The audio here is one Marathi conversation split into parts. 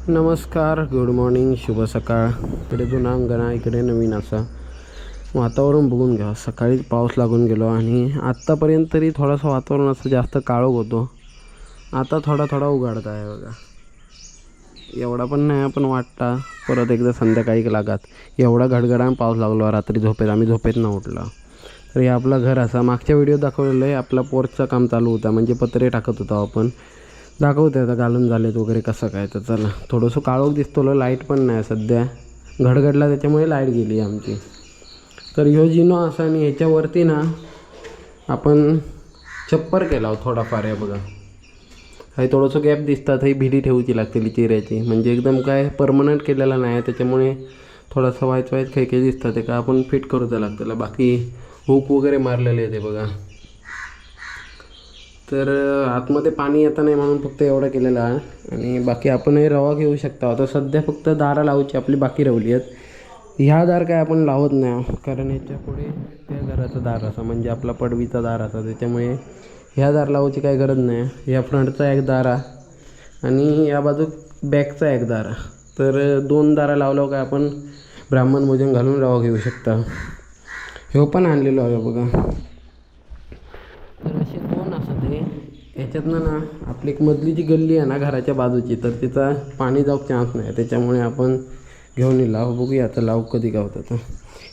नमस्कार, गुड मॉर्निंग, शुभ सकाळ. इकडे जुना अंगणा, इकडे नवीन असा वातावरण बघून घ्या. सकाळी पाऊस लागून गेलो आणि आत्तापर्यंत तरी थोडंसं वातावरण असं जास्त काळोख होतो. आता थोडा थोडा उघडता आहे बघा. एवढा पण नाही पण वाटता परत एकदा संध्याकाळी लागत. एवढा घडघडाने पाऊस लागलो रात्री झोपेत. आम्ही झोपेत न उठलो. तर हे आपलं घर असा मागच्या व्हिडिओ दाखवलेलं आहे. आपला पोर्चचं काम चालू होता, म्हणजे पत्रे टाकत होतो आपण. दाखवते आता घालून झालेत वगैरे कसं काय. तर चला, थोडंसं काळोख दिसतो. लाईट पण नाही सध्या, घडघडला त्याच्यामुळे लाईट गेली आमची. तर ह्यो जिनो असा आणि ह्याच्यावरती ना आपण छप्पर केला थोडाफार आहे बघा. हे थोडंसं गॅप दिसतात, ही भिडी ठेवूची लागते चिऱ्याची, म्हणजे एकदम काय परमनंट केलेला नाही. त्याच्यामुळे थोडासा वाईट काही दिसतात, ते का आपण फिट करूचं लागतं. बाकी हुक वगैरे मारलेले आहे ते बघा. तर आतमध्ये पाणी येतं नाही म्हणून फक्त एवढं केलेलं आहे. आणि बाकी आपणही रवा घेऊ शकता. आता सध्या फक्त दारं लावायची आपली बाकी राहिली आहेत. ह्या दार काय आपण लावत नाही, कारण ह्याच्या पुढे त्या घराचा दार असा, म्हणजे आपला पडवीचा दार असा. त्याच्यामुळे ह्या दार लावायची काही गरज नाही. ह्या फ्रंटचा एक दारा आणि या बाजू बॅकचा एक दारा. तर 2 दारा लावल्यावर काय आपण ब्राह्मण भोजन घालून रवा घेऊ शकता. हे पण आणलेलो आहे बघा. तर असे 2 असं ते ह्याच्यातनं ना आपली एक मधली जी गल्ली आहे ना घराच्या बाजूची, तर तिचा पाणी जाऊक चान्स नाही. त्याच्यामुळे आपण घेऊन लाव बघूया आता लाव कधी गावतात.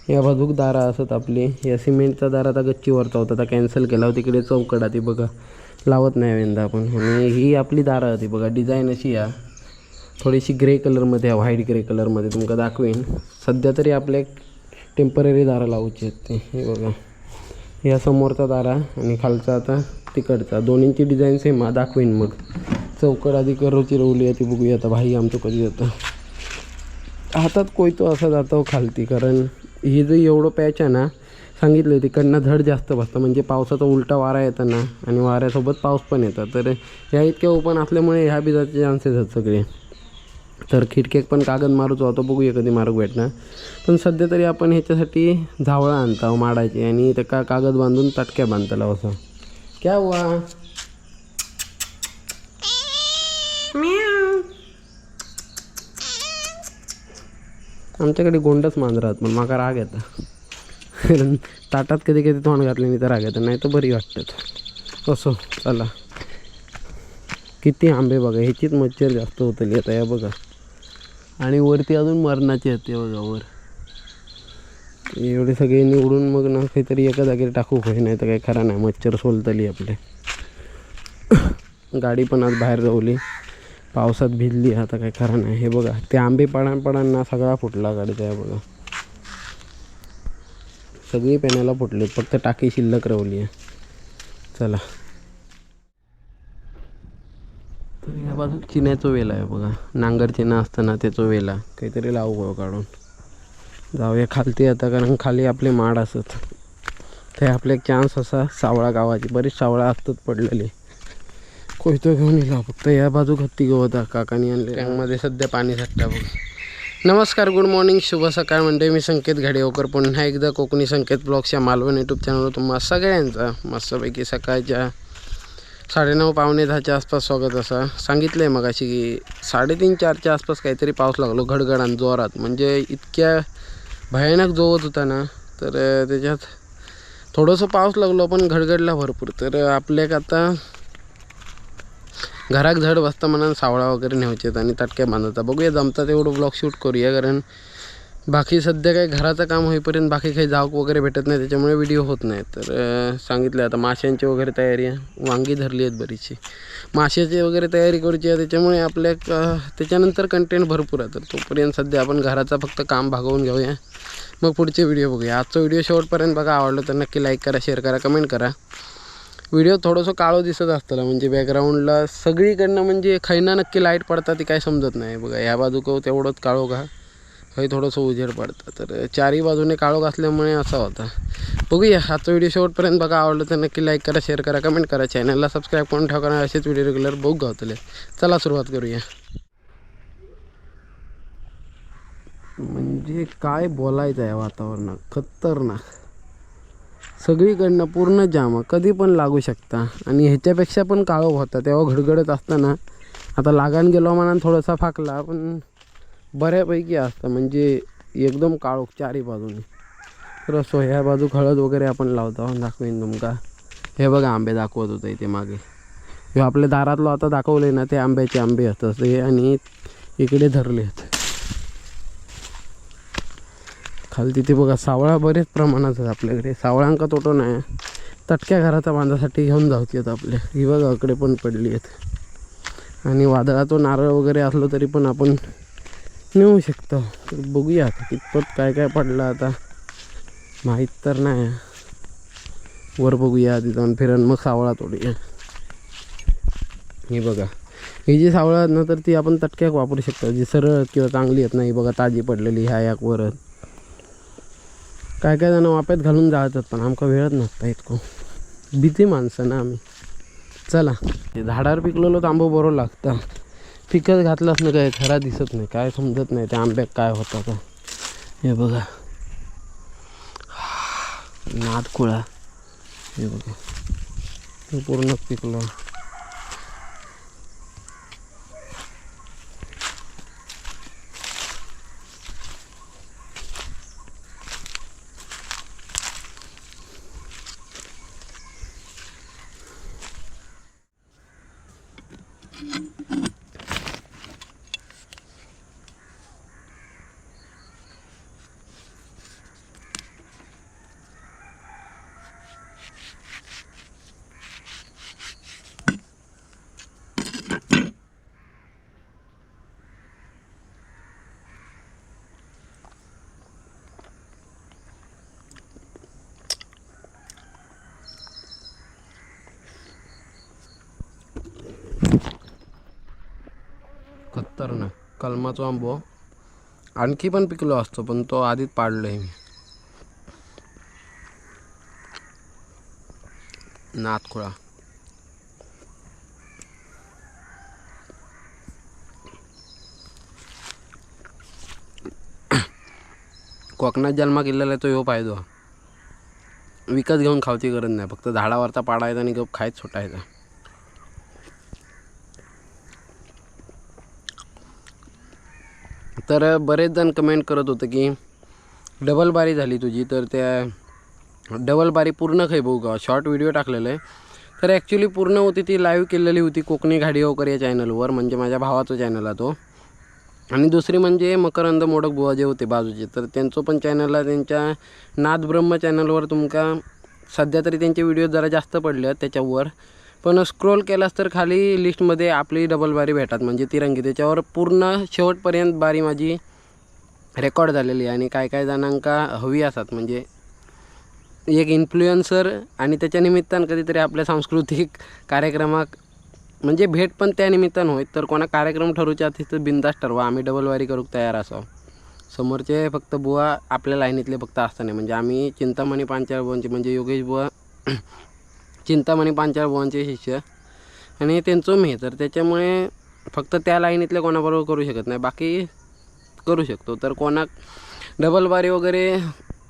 या बाजूक दारा असत आपली. या सिमेंटचा दारा आता गच्चीवरचा होता, आता कॅन्सल केला. तिकडे चौकडा ती बघा लावत नाही वेंदा आपण. आणि ही आपली दारा होती बघा. डिझाईन अशी या थोडीशी ग्रे कलरमध्ये, व्हाईट ग्रे कलरमध्ये तुमका दाखवेन. सध्या तरी आपल्या एक टेम्पररी दारा लावूची आहेत ते. हे बघा, या समोरचा दारा आणि खालचा आता तिकडचा, दोन्हींची डिझाईन सेम दाखवेन. मग चौकड आधी करोची रवली आहे ती बघूया आता. भाई आमचं कधी जातं हातात कोयतो असा जातो खालती, कारण ही जर एवढं पॅच आहे ना, सांगितलं तिकडनं धड जास्त बसतं, म्हणजे पावसाचा उलटा वारा येतं ना आणि वाऱ्यासोबत पाऊस पण येतात. तर ह्या इतक्या ओपन असल्यामुळे ह्या बिजाचे चान्सेस आहेत सगळे. तर खिडकेक पण कागद मारूच होतो, बघूया कधी मारूक भेटणार. पण सध्या तरी आपण ह्याच्यासाठी झावळा आणता माडायची आणि ते कागद बांधून तटक्या बांधताला असं. क्या हुआ? आमच्याकडे गोंडच मांजरात, पण माका राग येतं. कारण ताटात कधी कधी तोंड घातले नाही तर राग येतं, नाही तर बरी वाटतात. असो चला. किती आंबे बघा, ह्याचीच मच्छर जास्त होतली आता या बघा. आणि वरती अजून मरणाची येते बघा वर. एवढे सगळे निवडून मग ना काहीतरी एका जागेवर टाकू होई, नाही तर काही खरा नाही. मच्छर सोलतली आपले. गाडी पण आज बाहेर जाऊली, पावसात भिजली. आता काय खरं नाही. हे बघा ते आंबे पडान सगळा फुटला गाडीचा. आहे बघा, सगळी पेण्याला फुटलीत, फक्त टाकी शिल्लक राहिली आहे. चला, तर या बाजू चिन्याचं वेला आहे बघा. नांगर चिन्ह असताना त्याचं वेला काहीतरी लावू काढून जाऊया खालती आता, कारण खाली आपले माड असत. ते आपले एक चान्स असा सावळा गावाची, बरीच सावळा असतात पडलेली. कोयतो घेऊन येला फक्त. या बाजू हत्ती गवत काकानी आणले. टँकमध्ये सध्या पाणी साठतं बघ. नमस्कार, गुड मॉर्निंग, शुभ सकाळ. म्हणजे मी संकेत घाडेवकर पुन्हा एकदा कोकणी संकेत ब्लॉग्सच्या मालवण यूट्यूब चॅनलवर तुम्हाला सगळ्यांचा मस्तपैकी सकाळच्या 9:30 पावणे 10च्या आसपास स्वागत. असा सांगितलं आहे मग अशी की 3:30-4च्या आसपास काहीतरी पाऊस लागलो घडघडान जोरात, म्हणजे इतक्या भयानक जोवत होता ना. तर त्याच्यात थोडंसं पाऊस लागलो पण घडघडला भरपूर. तर आपल्याक आता घराक झड बसता म्हणून सावळा वगैरे न्यायचे आणि तटक्या बांधता. बघूया जमतात एवढं ब्लॉग शूट करूया, कारण बाकी सध्या काही घराचं काम होईपर्यंत बाकी काही जाऊक वगैरे भेटत नाही, त्याच्यामुळे व्हिडिओ होत नाही. तर सांगितलं आता माशांची वगैरे तयारी आहे. वांगी धरली आहेत बरीचशी, माशाची वगैरे तयारी करूची आहे. त्याच्यामुळे आपल्या त्याच्यानंतर कंटेंट भरपूर आहे. तर तोपर्यंत सध्या आपण घराचा फक्त काम भागवून घेऊया, मग पुढचे व्हिडिओ बघूया. आजचा व्हिडिओ शेवटपर्यंत बघा. आवडलं तर नक्की लाईक करा, शेअर करा, कमेंट करा. व्हिडिओ थोडंसं काळं दिसत असतं म्हणजे बॅकग्राऊंडला सगळीकडनं, म्हणजे खैना नक्की लाईट पडतात ती काय समजत नाही बघा. या बाजूक तेवढंच काळो का काही थोडंसं उजेड पडतं. तर चारही बाजूने काळोख असल्यामुळे असा होता. बघूया आजचा व्हिडिओ शेवटपर्यंत बघा. आवडलं तर नक्की लाईक करा, शेअर करा, कमेंट करा. चॅनलला सबस्क्राईब करून ठेवा, असेच व्हिडिओ रेग्युलर बघू गावतले. चला सुरुवात करूया. म्हणजे काय बोलायचं आहे, वातावरणात खतरनाक. सगळीकडनं पूर्ण जाम, कधी पण लागू शकता. आणि ह्याच्यापेक्षा पण काळोख होता तेव्हा घडघडत असताना आता लागान गेलो म्हणून थोडासा फाकला, पण बऱ्यापैकी असतं म्हणजे एकदम काळोख चारी बाजूने. तर असो ह्या बाजू हळद वगैरे आपण लावतो, दाखवेन तुमका. हे बघा आंबे दाखवत होतं इथे मागे, हे आपल्या दारातलं आता दाखवले ना ते आंब्याचे आंबे असतात ते, आणि इकडे धरले आहेत खाली. तिथे बघा सावळा बरेच प्रमाणात आहेत आपल्याकडे. सावळांका तोटो नाही, तटक्या घराचा बांधासाठी घेऊन जाऊची आहेत आपल्या. ही बघा इकडे पण पडली आहेत, आणि वादळाचं नारळ वगैरे असलं तरी पण आपण नेऊ शकतो. तर बघूया आता कितपत काय काय पडलं आता माहीत तर नाही. वर बघूया आधी जाऊन फिरून, मग सावळा तोडूया. ही बघा ही जी सावळा आहेत ना, तर ती आपण तटक्याक वापरू शकतो, जी सरळ किंवा चांगली आहेत ना. ही बघा ताजी पडलेली ह्या याक वर. काय काय जण वाप्यात घालून जातात, पण आमका वेळच नसता इतकं, भीती माणसं ना आम्ही. चला ते झाडावर पिकलेलो तांबू बरोबर लागतं, पिकत घातलंच ना काय खरा दिसत नाही, काय समजत नाही त्या आंब्यात काय होतं का. हे बघा नादखुळा, हे बघा ते पूर्ण पिकलं. खतरनाक कलमाचो आंबो आणखी पण पिकलो असतो, पण तो आधीच पाडलोय मी. नादखुळा कोकणात जन्म केलेला तो ह्यो फायदो. विकत घेऊन खावची गरज नाही, फक्त झाडावरचा पाडायचा आणि गप खायच सुटायचा. तर बरेच जण कमेंट करत होते की डबल बारी झाली तुझी, तर त्या डबल बारी पूर्ण खाई बघू का. शॉर्ट व्हिडिओ टाकलेलं आहे, तर ॲक्च्युली पूर्ण होती ती लाईव्ह केलेली होती कोकणी घाडीवकर या चॅनलवर, म्हणजे माझ्या भावाचा चॅनल आहे तो. आणि दुसरी म्हणजे मकरंद मोडक बुवा जे होते बाजूचे, तर त्यांचं पण चॅनल आहे. त्यांच्या नादब्रह्म चॅनलवर तुमका सध्या तरी त्यांचे व्हिडिओ जरा जास्त पडले आहेत त्याच्यावर, पण स्क्रोल केलास तर खाली लिस्टमध्ये आपली डबल बारी भेटतात, म्हणजे तिरंगी. त्याच्यावर पूर्ण शेवटपर्यंत बारी माझी रेकॉर्ड झालेली आहे. आणि काय काय जणांका हवी असतात, म्हणजे एक इन्फ्लुएन्सर, आणि त्याच्या निमित्तानं कधीतरी आपल्या सांस्कृतिक कार्यक्रमाक म्हणजे भेट पण त्या निमित्तानं होईल. तर कोणा कार्यक्रम ठरवूचे असतील तर बिंदास ठरवा, आम्ही डबल वारी करूक तयार असावं. समोरचे फक्त बुवा आपल्या लाईनीतले फक्त असता नाही, म्हणजे आम्ही चिंतामणी पांचाळ बुवांचे, म्हणजे योगेश बुवा चिंतामणी पांचाळ बुवांचे शिष्य, आणि त्यांचं मी. तर त्याच्यामुळे फक्त त्या लाईनीतल्या कोणाबरोबर करू शकत नाही, बाकी करू शकतो. तर कोणाक डबल बारी वगैरे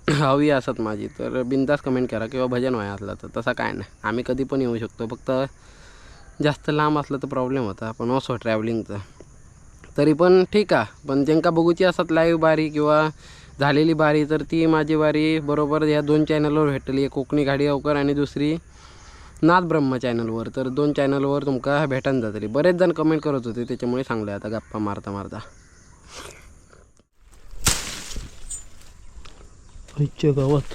हवी असत माझी, तर बिंदास कमेंट करा, किंवा भजन व्हाय असला तर तसा काय नाही, आम्ही कधी पण येऊ शकतो. फक्त जास्त लांब असलं तर प्रॉब्लेम होता, पण असो ट्रॅव्हलिंगचा तरी पण ठीक आहे. पण ज्यांका बघूची असतात लाईव्ह बारी किंवा झालेली बारी, तर ती माझी बारी बरोबर या 2 चॅनलवर भेटली, एक कोकणी घाडीवकर आणि दुसरी नादब्रह्म चॅनलवर. तर 2 चॅनलवर तुमका भेटून जातली. बरेच जण कमेंट करत होते, त्याच्यामुळे सांगले आता गप्पा मारता मारता. गावात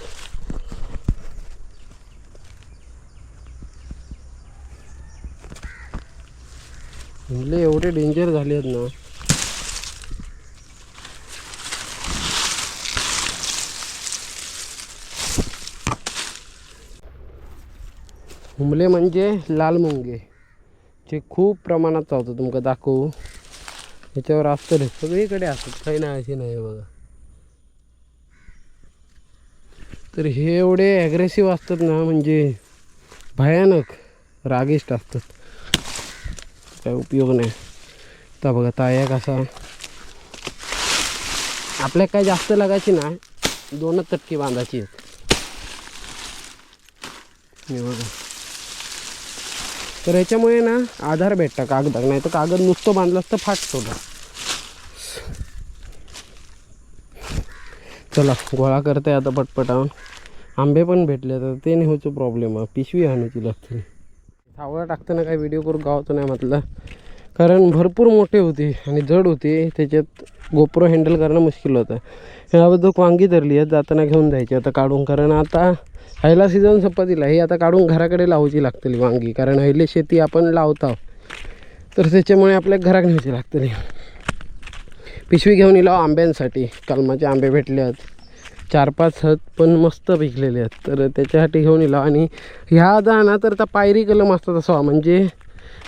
मुले एवढे डेंजर झाले आहेत ना. हुमले म्हणजे लाल मुंगे, जे खूप प्रमाणात चावतं. तुमका दाखवू, याच्यावर असतं रे, सगळीकडे असतात, काही नाही अशी नाही बघा. तर हे एवढे ॲग्रेसिव्ह असतात ना, म्हणजे भयानक रागिष्ट असतात, काय उपयोग नाही. तर बघा ताया कसा, आपल्या काय जास्त लागायची ना, 2च चटकी बांधायची आहेत. हे बघा तर याच्यामुळे ना आधार भेटता कागदाक, नाही तर कागद नुसतं बांधलं असतं फाटतो. चला गोळा करते आता पटपटावून. आंबे पण भेटले तर ते नाही व्हायचं प्रॉब्लेम आहे, पिशवी आणायची लागते. सावळा टाकताना काही व्हिडिओ करून गावतो नाही म्हटलं, कारण भरपूर मोठे होते आणि जड होते, त्याच्यात गोप्रो हँडल करणं मुश्किल होतं. याबद्दल वांगी धरली आहेत, जाताना घेऊन जायची आता काढून, कारण आता हैला सीझन संपतीला हे आता काढून घराकडे लावायची लागतली वांगी, कारण हैले शेती आपण लावतो तर त्याच्यामुळे आपल्या घरात न्यायची लागतली. पिशवी घेऊन येलो आंब्यांसाठी. कलमाचे आंबे भेटले आहेत 4-5 हत, पण मस्त पिकलेले आहेत, तर त्याच्यासाठी घेऊन येलो. आणि ह्या आता ना तर त्या पायरी कलम असतात असं, म्हणजे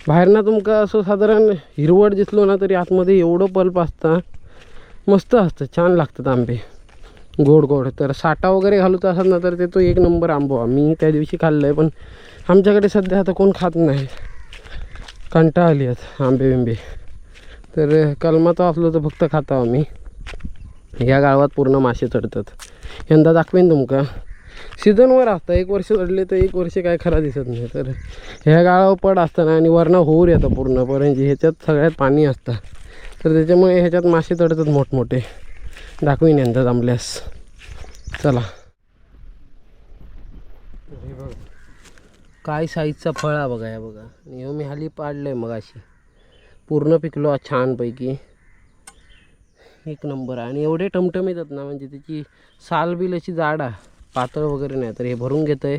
बाहेरनं तुमका असं साधारण हिरवट दिसलो ना तरी आतमध्ये एवढं पल्प असतं, मस्त असतं, छान लागतात आंबे, गोड गोड. तर साठा वगैरे घालूचा असत ना तर ते तो एक नंबर आंबो. मी त्या दिवशी खाल्लं आहे, पण आमच्याकडे सध्या आता कोण खात नाही, कंटाळा आली आहेत आंबे बिंबे. तर कलमाचा असलो तर फक्त खातो आम्ही. ह्या गावात पूर्ण मासे चढतात. यंदा दाखवेन तुमका, सीझनवर असतं, 1 वर्ष चढले तर 1 वर्ष काय खरा दिसत नाही. तर ह्या गाळावर पड असताना आणि वरनं होऊर येतं पूर्ण परंजी, ह्याच्यात सगळ्यात पाणी असतं, तर त्याच्यामुळे ह्याच्यात मासे चढतात मोठमोठे. दाखवीन यंदा जमल्यास. चला. हे बघा काय साईजचा फळ आहे बघा, या बघा. आणि मी हाली पाडलं आहे मग अशी पूर्ण पिकलो छानपैकी, एक नंबर. आणि एवढे टमटम येतात ना, म्हणजे त्याची साल बिल अशी जाड आहे, पातळ वगैरे नाही. तर हे भरून घेतं आहे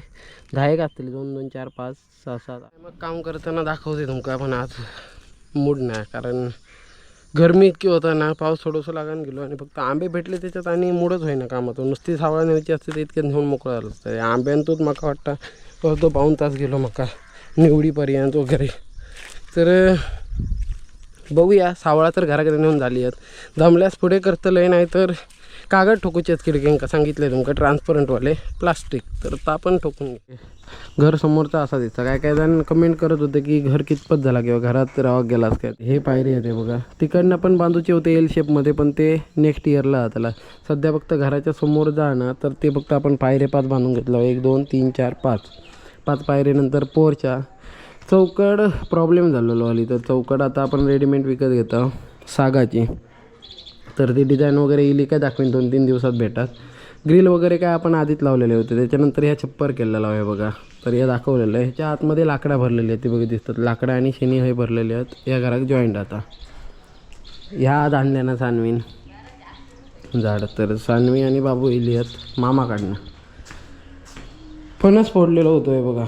10 असतील, 2, 2, 4, 5, 6, 7. मग काम करताना दाखवते तुमका, पण आज मूड नाही, कारण गरमी इतकी होता ना, पाऊस थोडंसं लागान गेलो आणि फक्त आंबे भेटले त्याच्यात आणि मूडच होईना कामातून. नुसती सावळा न्यायची असते तर इतक्यात नेऊन मोकळं झालं असतं. आंब्यांतूच मका वाटतं तो 2 तास गेलो मका निवडीपर्यंत वगैरे. तर बघूया, सावळा तर घराकडे नेऊन झाली आहेत, जमल्यास पुढे करतलं, नाही तर कागद ठोकूचे आहेत खिडक्यांका, सांगितलं आहे तुमका ट्रान्सपरंटवाले प्लास्टिक, तर ता पण ठोकून घे. घर समोरचा असा दिसतं. काय जण कमेंट करत होते की घर कितपत झाला किंवा घरात राहा गेलास काय. हे पायरी आहे ते बघा, तिकडनं पण बांधूचे होते एल शेपमध्ये, पण ते नेक्स्ट इयरला त्याला. सध्या फक्त घराच्या समोर जा ना तर ते फक्त आपण पायरे 5 बांधून घेतलं, 1, 2, 3, 4, 5 पायरीनंतर पोरच्या चौकड प्रॉब्लेम झालेलो आली, तर चौकड आता आपण रेडीमेड विकत घेतो सागाची. तर ती डिझाईन वगैरे येईल काय दाखवीन 2-3 दिवसात भेटतात. ग्रिल वगैरे काय आपण आधीच लावलेले होते, त्याच्यानंतर ह्या छप्पर केलेला आहे बघा. तर हे दाखवलेलं आहे, ह्याच्या आतमध्ये लाकडा भरलेली आहेत, ती बघा दिसतात, लाकडा आणि शेणी हे भरलेले आहेत. या घरात जॉईंट आता ह्या धान्यानं सानवीन झाड. तर सानवी आणि बाबू येली आहेत मामाकडनं. फणस फोडलेलं होतं हे बघा.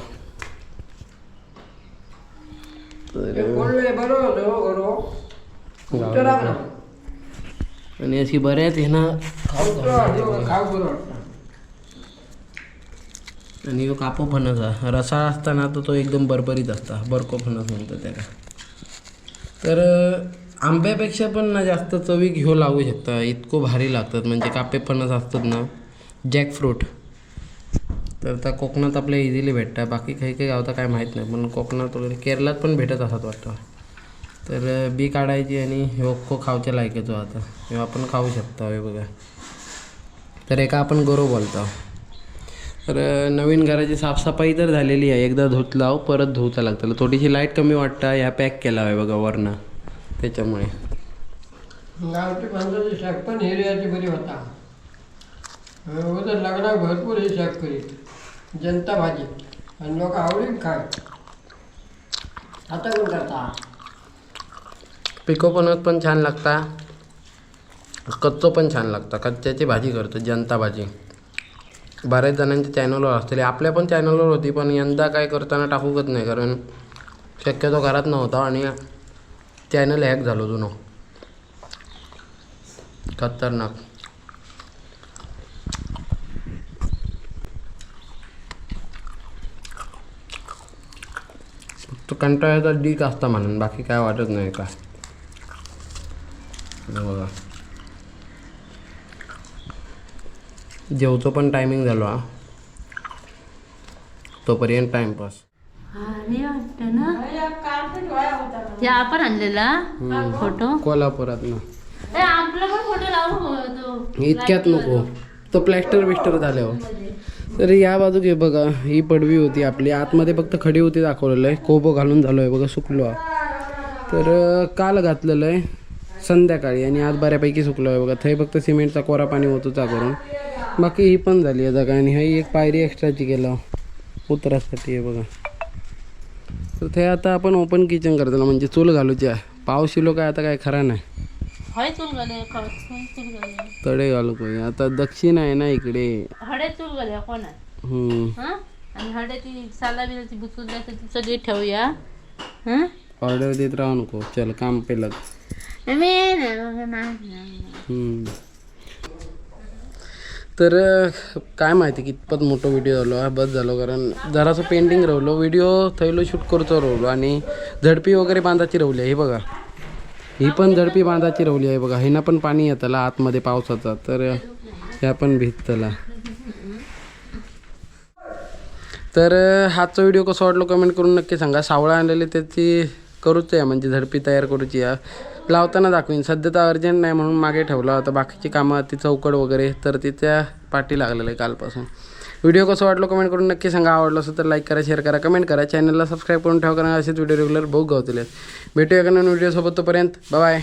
आणि अशी बऱ्याच हे ना आणि ह्यो कापो फणस हा रसाळ असताना तो एकदम बरबरीत असता, बरको फणस म्हणतो त्याला. तर आंब्यापेक्षा पण ना जास्त चवी घेऊ लावू शकता, इतको भारी लागतात. म्हणजे कापे फणस असतात ना, जॅकफ्रूट, तर त्या कोकणात आपल्या इझिली भेटतात. बाकी काही काही गावता काय माहीत नाही, पण कोकणात वगैरे केरळात पण भेटत असतात वाटतं. तर बी काढायची आणि ह्यो खावच्या लायकीचो आता ह्यो आपण खाऊ शकतो. हे बघा, तर एका आपण गौरव बोलतो. तर नवीन घराची साफसफाई तर झालेली आहे, एकदा धुतलाव परत धुवचा लागतं. थोडीशी लाईट कमी वाटतं, ह्या पॅक केला आहे बघा वरनं, त्याच्यामुळे. गावठी माणसाची शाक पण हिरव्याची बरी होता. लग्नात भरपूर हे शाक करीत जनता भाजी, आणि लोक आवडीन खाय. आता कोण करता. पिको पण छान लागता, कच्चो पण छान लागता. कच्च्याची भाजी करतो जनता भाजी. बऱ्याच जणांच्या चॅनलवर असतील, आपल्या पण चॅनलवर होती, पण यंदा काय करताना टाकूकच नाही, कारण शक्यतो घरात नव्हता आणि चॅनल हॅक झालो जुनो. खतरनाक. फक्त कंटाळ्याचा डीक असता म्हणून, बाकी काय वाटत नाही का. बघा जेवतो पण टायमिंग झालो हा, तोपर्यंत टाइमपास. अरे वाटतं ना ते आपण आणलेला फोटो कोल्हापुरात ना. आपला पण फोटो लावू इतक्यात नको, तो प्लॅस्टर बिस्टर झाल्यावर तर या बाजूक हे बघा ही पडवी होती आपली आतमध्ये फक्त खडी होती दाखवलेलं आहे कोबो घालून झालो आहे बघा सुकलो तर काल घातलेलं आहे संध्याकाळी आणि आज बऱ्यापैकी सुकलो आहे बघा थंय फक्त सिमेंटचा कोरा पाणी होतो चा करून बाकी ही पण झाली आहे जागा आणि ही एक पायरी एक्स्ट्राची केला उतरासाठी आहे बघा तर ते आता आपण ओपन किचन करताना म्हणजे चूल घालूची आहे पाऊस इलो काय आता काय खरा नाही हय चूल घाले चूल घाले तडे घालू पाहिजे आता दक्षिण आहे ना इकडे हडे चूल घाले कोण हा आणि हडे ती साला बिलाची बुचून जायचं ती सगळी ठेवूया हा ऑर्डर देत राहू नको चल काम पेलं तर काय माहिती कितपत मोठं व्हिडिओ झालो हा बस झालो कारण जरासं पेंटिंग राहिलो व्हिडिओ थैलो शूट करतो राहिलो आणि झडपी वगैरे बांधाची राहिली आहे हे बघा ही पण झडपी बांधाची राहिली आहे बघा हिना पण पाणी येतला आतमध्ये पावसाचा तर ह्या पण भिजतला तर हाचा व्हिडिओ कसा वाटलो कमेंट करून नक्की सांगा सावळा आणलेली त्याची करूच आहे म्हणजे झडपी तयार करूची या लावताना दाखवीन सध्या तर अर्जंट नाही म्हणून मागे ठेवला होता बाकीची कामं ती चौकड वगैरे तर तिच्या पाठी लागलेलं आहे कालपासून व्हिडिओ कसं वाटलो कमेंट करून नक्की सांगा आवडलं असेल तर लाईक करा शेअर करा कमेंट करा चॅनलला सबस्क्राईब करून ठेवा कारण असेच व्हिडिओ रेग्युलर बघू गावतील भेटूया का नवीन व्हिडिओसोबत तोपर्यंत बाय